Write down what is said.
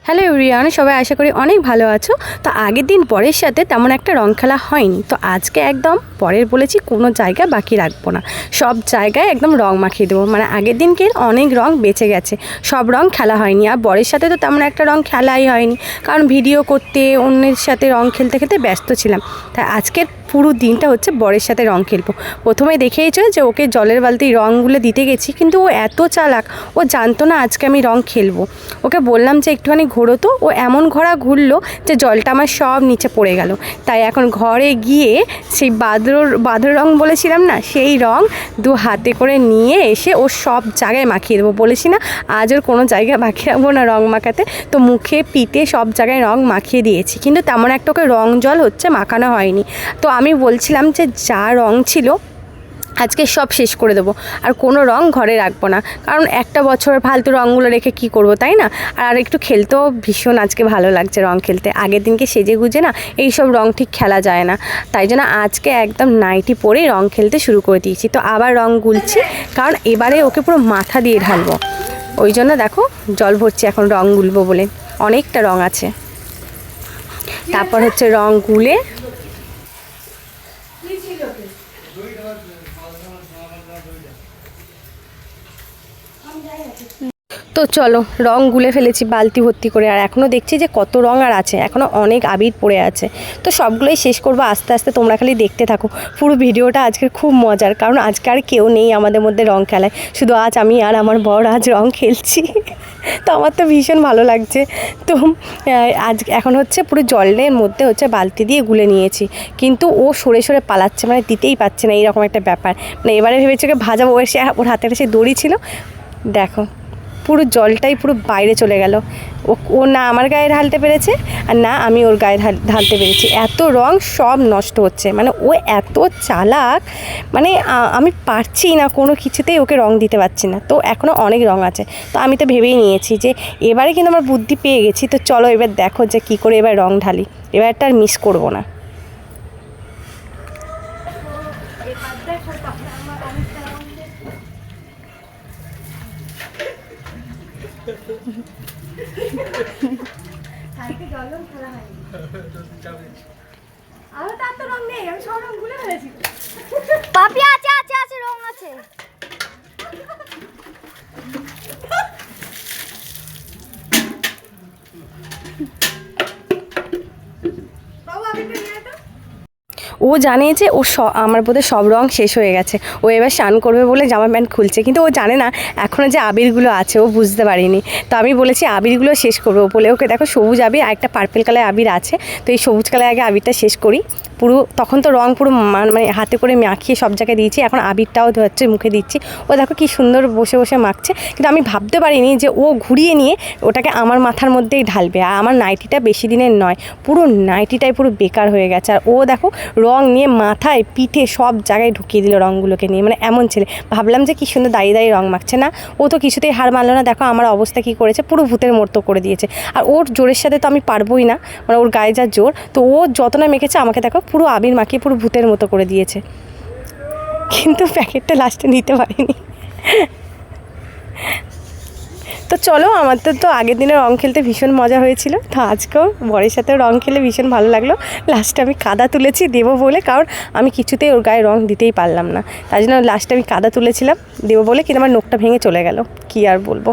Hello everyone, সবাই আশা করি অনেক ভালো আছো। তো আগের দিন পরের সাথে তেমন একটা রং খেলা হয়নি, তো আজকে একদম পরের বলেছি কোনো জায়গা বাকি রাখবো না, সব জায়গায় একদম রং মাখিয়ে দেবো। মানে আগের দিনকে অনেক রং বেঁচে গেছে, সব রং খেলা হয়নি। আর বরের সাথে তো তেমন একটা রং খেলাই হয়নি, কারণ ভিডিও করতে অন্যের সাথে রং খেলতে খেলতে ব্যস্ত ছিলাম। তাই আজকের পুরো দিনটা হচ্ছে বরের সাথে রং খেলবো। প্রথমে দেখেইছো যে ওকে জলের বালতি রঙগুলো দিতে গেছি, কিন্তু ও এত চালাক, ও জানতো না আজকে আমি রং খেলবো। ওকে বললাম যে একটুখানি ঘোরো, তো ও এমন ঘোরা ঘুরলো যে জলটা আমার সব নিচে পড়ে গেল। তাই এখন ঘরে গিয়ে সেই বাদর রং বলেছিলাম না, সেই রং দু হাতে করে নিয়ে এসে ও সব জায়গায় মাখিয়ে দেবো। বলেছি না আজ ওর কোনো জায়গায় বাকি রাখবো না রং মাখাতে। তো মুখে পিঠে সব জায়গায় রং মাখিয়ে দিয়েছি, কিন্তু তেমন একটা ওকে রং জল হচ্ছে মাখানো হয়নি। তো আমি বলছিলাম যে যা রং ছিল আজকে সব শেষ করে দেবো, আর কোনো রং ঘরে রাখবো না, কারণ একটা বছর ফালতু রঙগুলো রেখে কি করব, তাই না? আর একটু খেলতেও ভীষণ আজকে ভালো লাগছে রং খেলতে। আগের দিনকে সেজে গুজে না এইসব রং ঠিক খেলা যায় না, তাই জন্য আজকে একদম নাইটি পরে রং খেলতে শুরু করে দিয়েছি। তো আবার রং গুলছি, কারণ এবারে ওকে পুরো মাথা দিয়ে ঢালবো, ওই জন্য দেখো জল ভরছি এখন রং গুলবো বলে। অনেকটা রং আছে, তারপর হচ্ছে রং গুলে তো চলো রং গুলে ফেলেছি বালতি ভর্তি করে। আর এখনও দেখছি যে কত রং আর আছে, এখনও অনেক আবির পড়ে আছে। তো সবগুলোই শেষ করবো আস্তে আস্তে, তোমরা খালি দেখতে থাকো পুরো ভিডিওটা। আজকের খুব মজার, কারণ আজকে আর কেউ নেই আমাদের মধ্যে রং খেলায়, শুধু আজ আমি আর আমার বর আজ রং খেলছি। তো আমার তো ভীষণ ভালো লাগছে। তো আজ এখন হচ্ছে পুরো জলের মধ্যে হচ্ছে বালতি দিয়ে গুলে নিয়েছি, কিন্তু ও সরে সরে পালাচ্ছে, মানে দিতেই পারছে না, এইরকম একটা ব্যাপার। মানে এবারে ভেবেছি ওকে ভাজাবো, ওর হাতে একটা সেই দড়ি ছিল, দেখো পুরো জলটাই পুরো বাইরে চলে গেল। ও না আমার গায়ে ঢালতে পেরেছে, আর না আমি ওর গায়ে ঢালতে পেরেছি। এত রং সব নষ্ট হচ্ছে, মানে ও এত চালাক, মানে আমি পারছি না কোনো কিছুতেই ওকে রং দিতে পারছি না। তো এখনও অনেক রং আছে, তো আমি তো ভেবেই নিয়েছি যে এবারে কিন্তু আমার বুদ্ধি পেয়ে গেছি। তো চলো এবার দেখো যে কী করে এবার রং ঢালি, এবারটা আর মিস করবো না। পাপি আছে আছে আছে রং আছে। ও জানে যে ও আমার বোধহয় সব রং শেষ হয়ে গেছে, ও এবার স্নান করবে বলে জামা প্যান্ট খুলছে, কিন্তু ও জানে না এখনও যে আবিরগুলো আছে, ও বুঝতে পারিনি। তো আমি বলেছি আবিরগুলো শেষ করবো বলে ওকে, দেখো সবুজ আবির আর একটা পার্পেল কালার আবির আছে, তো এই সবুজ কালার আগে আবিরটা শেষ করি পুরো। তখন তো রং পুরো মানে হাতে করে মাখিয়ে সব জায়গায় দিয়েছি, এখন আবিরটাও হচ্ছে মুখে দিচ্ছি। ও দেখো কি সুন্দর বসে বসে মাখছে, কিন্তু আমি ভাবতে পারিনি যে ও ঘুরিয়ে নিয়ে ওটাকে আমার মাথার মধ্যেই ঢালবে। আর আমার নাইটিটা বেশি দিনের নয়, পুরো নাইটিটাই পুরো বেকার হয়ে গেছে। আর ও দেখো রং নিয়ে মাথায় পিঠে সব জায়গায় ঢুকিয়ে দিল রঙগুলোকে নিয়ে, মানে এমন ছেলে। ভাবলাম যে কি সুন্দর দাঁড়িয়ে দাঁড়িয়ে রং মাখছে, না ও তো কিছুতেই হার মানলো না। দেখো আমার অবস্থা কি করেছে, পুরো ভূতের মতো করে দিয়েছে। আর ওর জোরের সাথে তো আমি পারবোই না, মানে ওর গায়ে যা জোর, তো ও যত না মেখেছে আমাকে দেখো পুরো আবির মাখিয়ে পুরো ভূতের মতো করে দিয়েছে, কিন্তু প্যাকেটটা লাস্টে নিতে পারিনি। তো চলো, আমাদের তো আগের দিনে রং খেলতে ভীষণ মজা হয়েছিল, তো আজকেও বরের সাথে রং খেলে ভীষণ ভালো লাগলো। লাস্টে আমি কাদা তুলেছি দেবো বলে, কারণ আমি কিছুতেই ওর গায়ে রং দিতেই পারলাম না, তাই জন্য লাস্টে আমি কাদা তুলেছিলাম দেবো বলে, কিন্তু আমার নখটা ভেঙে চলে গেল, কী আর বলবো।